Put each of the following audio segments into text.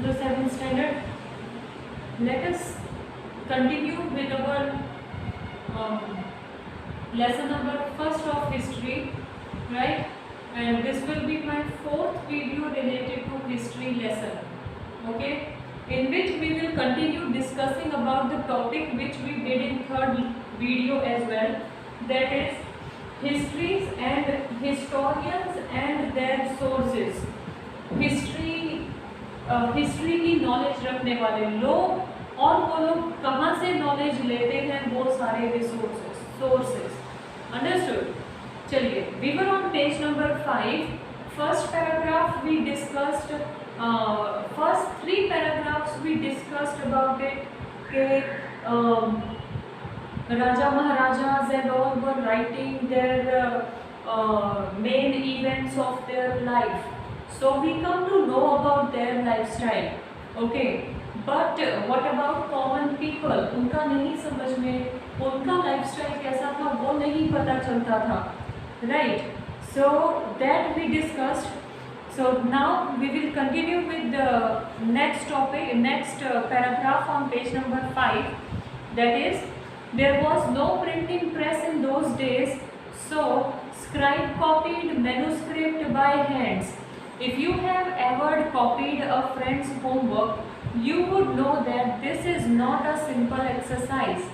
the 7th standard. Let us continue with our lesson number first of history, right? And this will be my 4th video related to history lesson, okay, in which we will continue discussing about the topic which we did in 3rd video as well, that is histories and historians and their sources. History की knowledge रखने वाले लोग और वो लोग कहाँ से knowledge लेते हैं, वो सारे सोर्सेस। अंडरस्टूड? चलिए, we were on page number 5. First paragraph we discussed, first 3 paragraphs we discussed about it के raja maharajas and all were writing there main events of their life. So we come to know about their lifestyle, okay. But what about common people? उनका नहीं समझ में, उनका lifestyle कैसा था वो नहीं पता चलता था, right? So that we discussed. So now we will continue with the next topic, next paragraph on page number 5. That is, there was no printing press in those days, so scribe copied manuscript by hands. If you have ever copied a friend's homework, you would know that this is not a simple exercise.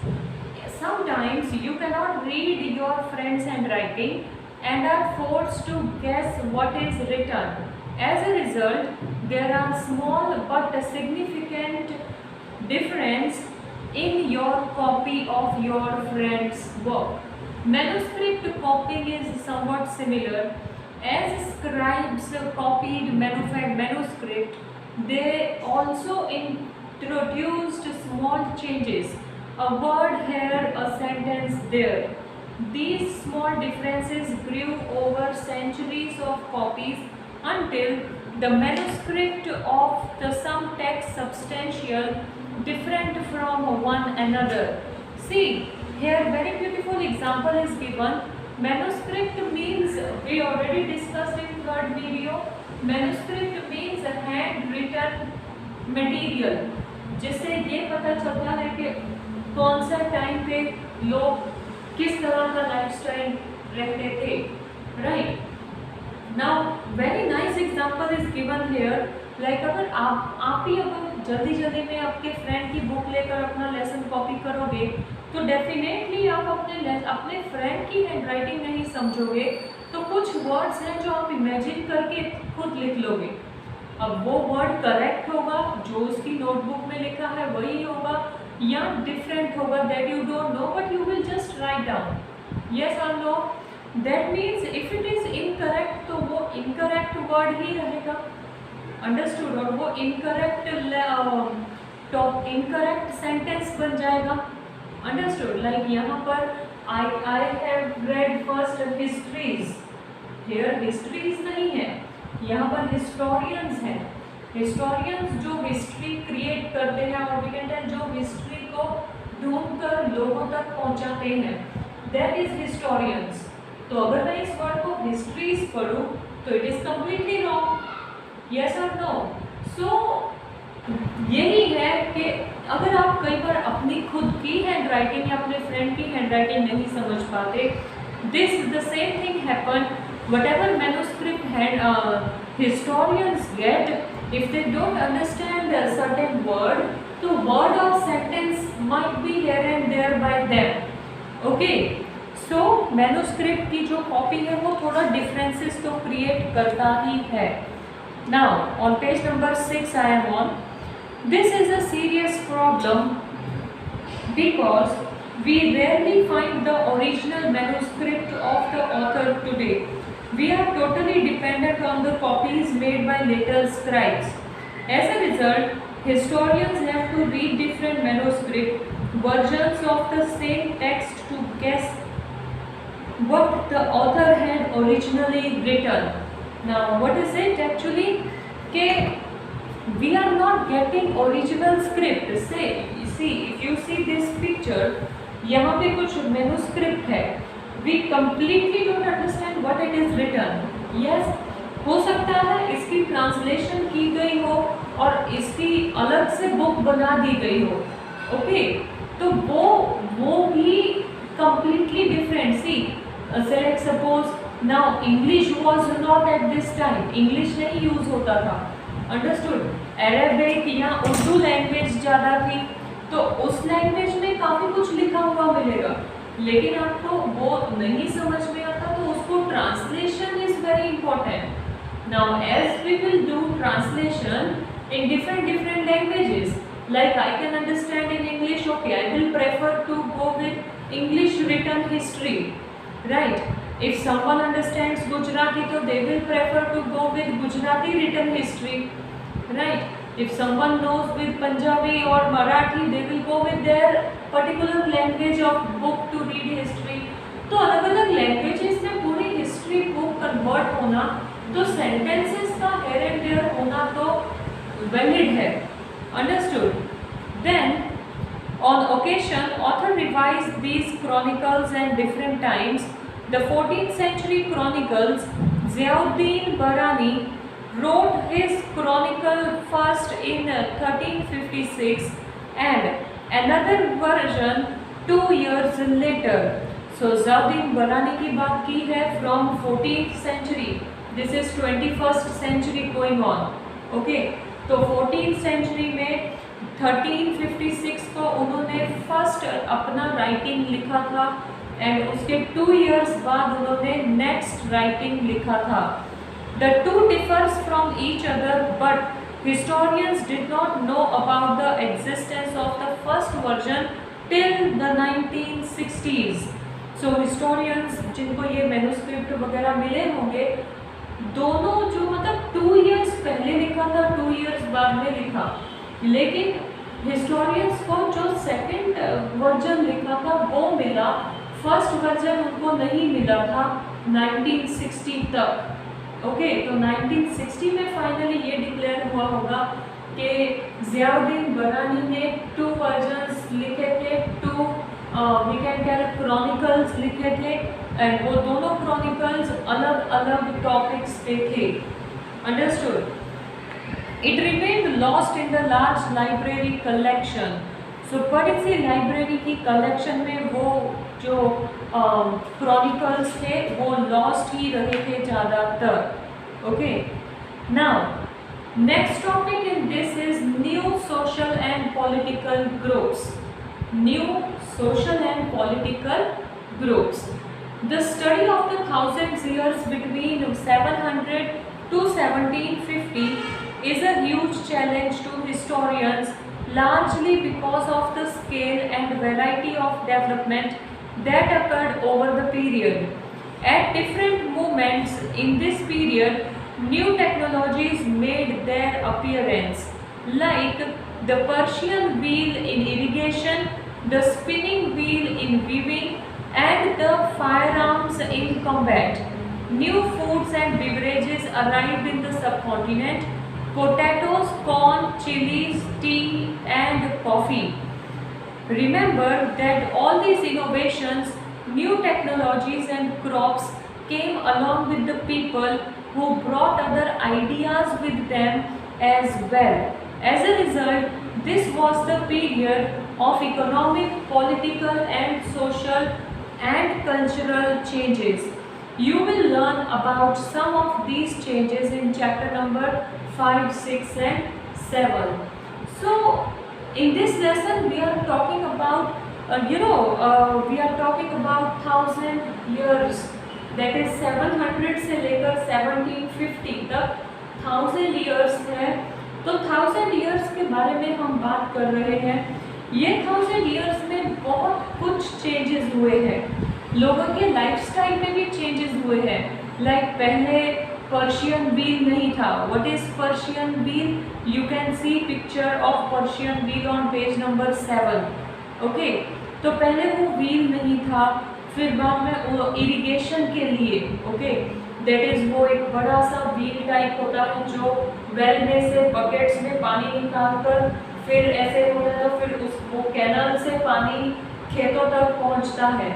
Sometimes you cannot read your friend's handwriting and are forced to guess what is written. As a result, there are small but significant difference in your copy of your friend's work. Manuscript copying is somewhat similar. As scribes copied manuscript, they also introduced small changes, a word here, a sentence there. These small differences grew over centuries of copies until the manuscript of the some text substantial different from one another. See, here very beautiful example is given. Manuscript means, we already discussed in 3rd video, manuscript means handwritten material, जिससे ये पता चलता है कि कौन सा time पे लोग किस तरह का लाइफस्टाइल रहते थे, right? Now very nice example is given here, like अगर आप ही अगर जल्दी में आपके फ्रेंड की बुक लेकर अपना लेसन कॉपी करोगे तो डेफिनेटली आप अपने फ्रेंड की हैंडराइटिंग नहीं समझोगे, तो कुछ वर्ड्स हैं जो आप इमेजिन करके खुद लिख लोगे। अब वो वर्ड करेक्ट होगा, जो उसकी नोटबुक में लिखा है वही होगा, या डिफरेंट होगा, that you don't know but you will just write down, yes और no. That means if it is incorrect तो वो इनकरेक्ट वर्ड ही रहेगा, अंडरस्टूड, और वो इनकरेक्ट सेंटेंस बन जाएगा, अंडरस्टूड। लाइक यहाँ पर I have read first histories, here histories नहीं है, यहाँ पर हिस्टोरियंस हैं। हिस्टोरियंस जो हिस्ट्री क्रिएट करते हैं और वी कैन टेल जो हिस्ट्री को ढूंढकर लोगों तक पहुँचाते हैं, दैट इज हिस्टोरियंस। तो अगर मैं इस वर्ड को हिस्ट्रीज पढ़ूँ तो it is completely wrong, yes और नो। सो यही है कि अगर आप कई बार अपनी खुद की हैंडराइटिंग या अपने फ्रेंड की हैंडराइटिंग नहीं समझ पाते, this the same thing happen whatever manuscript historians get, if they don't understand a certain word, तो word or sentence might be here and there by them, okay. So manuscript की जो copy है वो थोड़ा differences तो create करता ही है। Now on page number 6 I am on. This is a serious problem because we rarely find the original manuscript of the author today. We are totally dependent on the copies made by later scribes. As a result, historians have to read different manuscript versions of the same text to guess what the author had originally written. Now, what is it actually? We are not getting original script. See, if you see this picture, यहाँ पे कुछ manuscript है. We completely don't understand what it is written. Yes, हो सकता है इसकी translation की गई हो और इसकी अलग से बुक बना दी गई हो, ओके, तो वो भी completely different. See, select suppose now English was not at this time, English नहीं यूज होता था, understood, Arabic या उर्दू लैंग्वेज ज़्यादा थी, तो उस लैंग्वेज में काफ़ी कुछ लिखा हुआ मिलेगा, लेकिन आपको वो नहीं समझ में आता, तो उसको translation is very important. Now as we will do translation in different languages, like I can understand in English, okay, I will prefer to go with English written history, right? If someone understands Gujarati, so they will prefer to go with Gujarati written history, right? If someone knows with Punjabi or Marathi, they will go with their particular language of book to read history. तो अलग अलग languages में पूरी history book convert होना, तो sentences का hair and there होना तो वैलिड है, understood. Then on occasion author revised these chronicles and different times. The 14th century chronicles, Ziauddin Barani wrote his chronicle first in 1356 and another version 2 years later. So Ziauddin Barani की बात की है from 14th century. This is 21st century going on. Okay, तो 14th century में 1356 को उन्होंने first अपना writing लिखा था एंड उसके 2 years बाद उन्होंने नेक्स्ट राइटिंग लिखा था. The two differs from each other, but historians did not know about the existence of the first version till the 1960s. So historians जिनको ये मैन्युस्क्रिप्ट वगैरह मिले होंगे, दोनों जो मतलब 2 years पहले लिखा था, 2 years बाद में लिखा, लेकिन हिस्टोरियंस को जो सेकंड वर्जन लिखा था वो मिला, फर्स्ट वर्जन उनको नहीं मिला था 1960 तक. ओके, तो 1960 में फाइनली ये डिक्लेयर हुआ होगा कि ज़ियाउद्दीन बरानी ने 2 वर्जन्स लिखे थे, 2 वी कैन कह क्रॉनिकल्स लिखे थे, एंड वो दोनों क्रॉनिकल्स अलग अलग टॉपिक्स पे थे, understood. It remained lost in the large library collection. So बड़ी सी लाइब्रेरी की कलेक्शन में वो जो क्रॉनिकल्स थे वो लॉस्ट ही रहे थे ज़्यादातर. Okay, now next topic in this is new social and political groups. New social and political groups. The study of the 1000 years between 700 to 1750 is a huge challenge to historians, largely because of the scale and variety of development that occurred over the period. At different moments in this period, new technologies made their appearance, like the Persian wheel in irrigation, the spinning wheel in weaving, and the firearms in combat. New foods and beverages arrived in the subcontinent: potatoes, corn, chilies, tea, and coffee. Remember that all these innovations, new technologies and crops came along with the people who brought other ideas with them as well. As a result, this was the period of economic, political, and social and cultural changes. You will learn about some of these changes in chapter number 5, 6, and 7. So, in this lesson, we are talking about, we are talking about 1000 years. That is 700 से लेकर 1750 तक 1000 years है. तो 1000 years के बारे में हम बात कर रहे हैं. ये 1000 years में बहुत कुछ चेंजेस हुए हैं. लोगों के लाइफस्टाइल में भी चेंजेस हुए हैं. लाइक पहले पर्शियन व्हील नहीं था. What is Persian wheel? You can see picture of Persian wheel on page number 7. Okay, तो पहले वो व्हील नहीं था, फिर बाद में वो इरिगेशन के लिए, ओके, दैट इज वो एक बड़ा सा व्हील टाइप होता है जो वेल में से बकेट्स में पानी निकाल कर फिर ऐसे होता है, तो फिर उस वो कैनल से पानी खेतों तक पहुंचता है.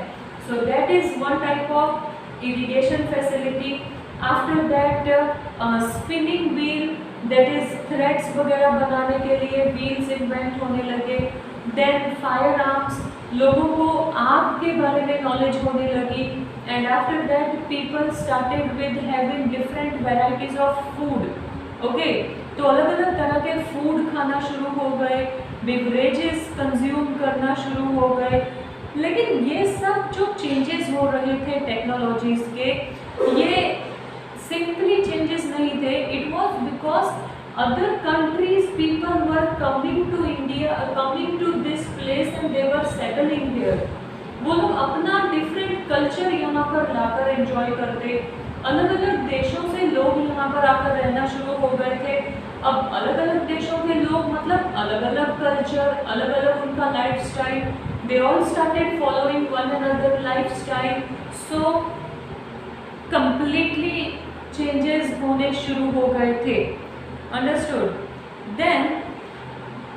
So that is one type of irrigation facility. After that spinning wheel, that is threads वगैरह बनाने के लिए व्हील्स इन्वेंट होने लगे। देन फायर आर्म्स, लोगों को आग के बारे में नॉलेज होने लगी। And after that people started with having different varieties of food. Okay, तो अलग अलग तरह के फूड खाना शुरू हो गए, बिवरेजेस कंज्यूम करना शुरू हो गए। लेकिन ये सब जो चेंजेस हो रहे थे टेक्नोलॉजीज के, ये सिंपली चेंजेस नहीं थे, it was because other countries people were coming to India, coming to this place and they were settling here. वो लोग अपना डिफरेंट कल्चर यहाँ पर लाकर एंजॉय करते, अलग अलग देशों से लोग यहाँ पर आकर रहना शुरू हो गए थे। अब अलग अलग देशों के लोग मतलब अलग अलग कल्चर, अलग अलग उनका lifestyle, they all started following one another lifestyle, so completely changes होने शुरू हो गए थे। Understood? Then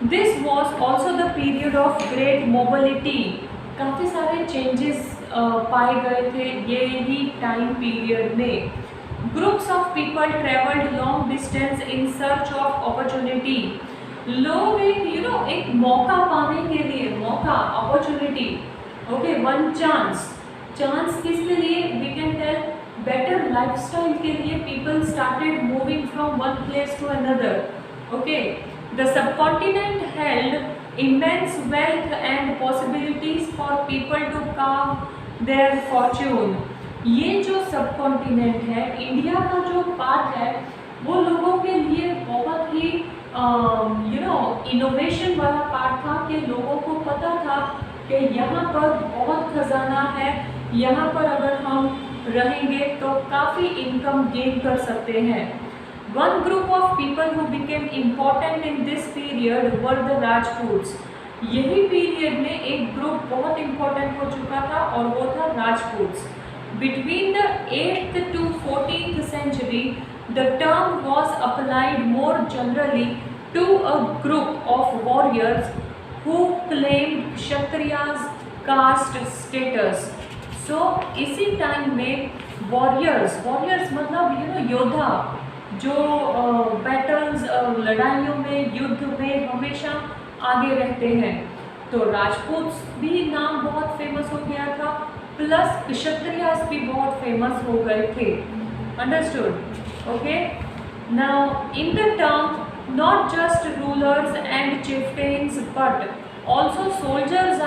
this was also the period of great mobility. काफ़ी सारे चेंजेस पाए गए थे ये ही टाइम पीरियड में। Groups of people travelled long distance in search of opportunity. लोग एक मौका पाने के लिए, मौका, opportunity, okay, one chance, chance किसके लिए? We can tell better lifestyle के लिए people started moving from one place to another. Okay, the subcontinent held immense wealth and possibilities for people to carve their fortune। ये जो सब continent है, India का जो पार्ट है, वो लोगों के लिए बहुत ही इनोवेशन वाला पार्ट था कि लोगों को पता था कि यहाँ पर बहुत खजाना है, यहाँ पर अगर हम रहेंगे तो काफ़ी इनकम गेन कर सकते हैं। One group of people who became important in this period were the Rajputs। यही पीरियड में एक ग्रुप बहुत इम्पोर्टेंट हो चुका था और वो था राजपूट्स। Between the 8th to 14th century, the term was applied more generally to a group of warriors who claimed Kshatriyas caste status। So इसी टाइम में warriors मतलब योद्धा, जो बैटल्स, लड़ाइयों में, युद्ध में हमेशा आगे रहते हैं। तो राजपूत भी नाम बहुत फेमस हो गया था, प्लस क्षत्रियास भी बहुत फेमस हो गए थे। Understood? Okay, now in the term not just rulers and chieftains but also soldiers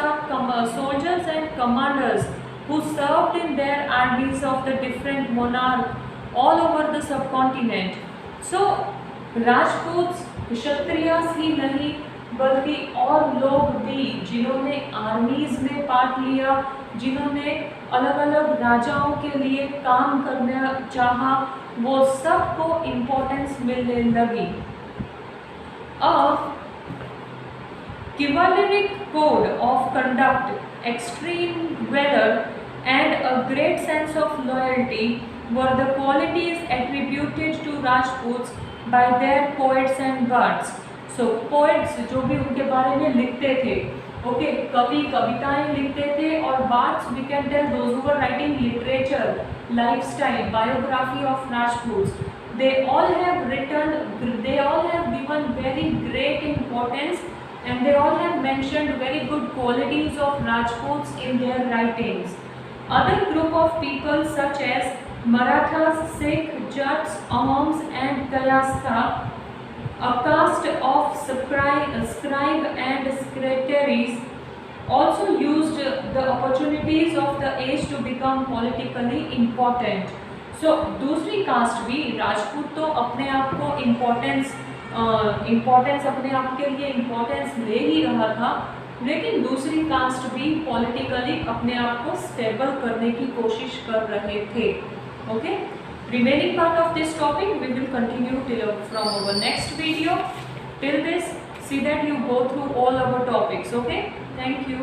and commanders who served in their armies of the different monarchs all over the subcontinent। So Rajput Kshatriyas ही नहीं बल्कि और लोग भी जिन्होंने आर्मीज में पार्ट लिया, जिन्होंने अलग अलग राजाओं के लिए काम करना चाहा, वो सबको इम्पोर्टेंस मिलने लगी। Chivalric code of conduct, extreme valor and a great sense of loyalty were the qualities attributed to Rajputs by their poets and bards। So poets जो भी उनके बारे में लिखते थे, ओके, कवि कविताएं लिखते थे, और bards we can tell those who were writing literature, lifestyle, biography of Rajputs, they all have given very great importance and they all have mentioned very good qualities of Rajputs in their writings। Other group of people such as Marathas, Sikh, Jats, Ahoms and Kayastha, a caste of scribe and secretaries, also used the opportunities of the age to become politically important। So दूसरी cast भी, राजपूत तो अपने आप को importance अपने आप के लिए इम्पोर्टेंस ले ही रहा था, लेकिन दूसरी कास्ट भी पॉलिटिकली अपने आप को स्टेबल करने की कोशिश कर रहे थे। Okay, remaining part of this topic we will continue from our next video. Till this, see that you go through all our topics। Okay, thank you।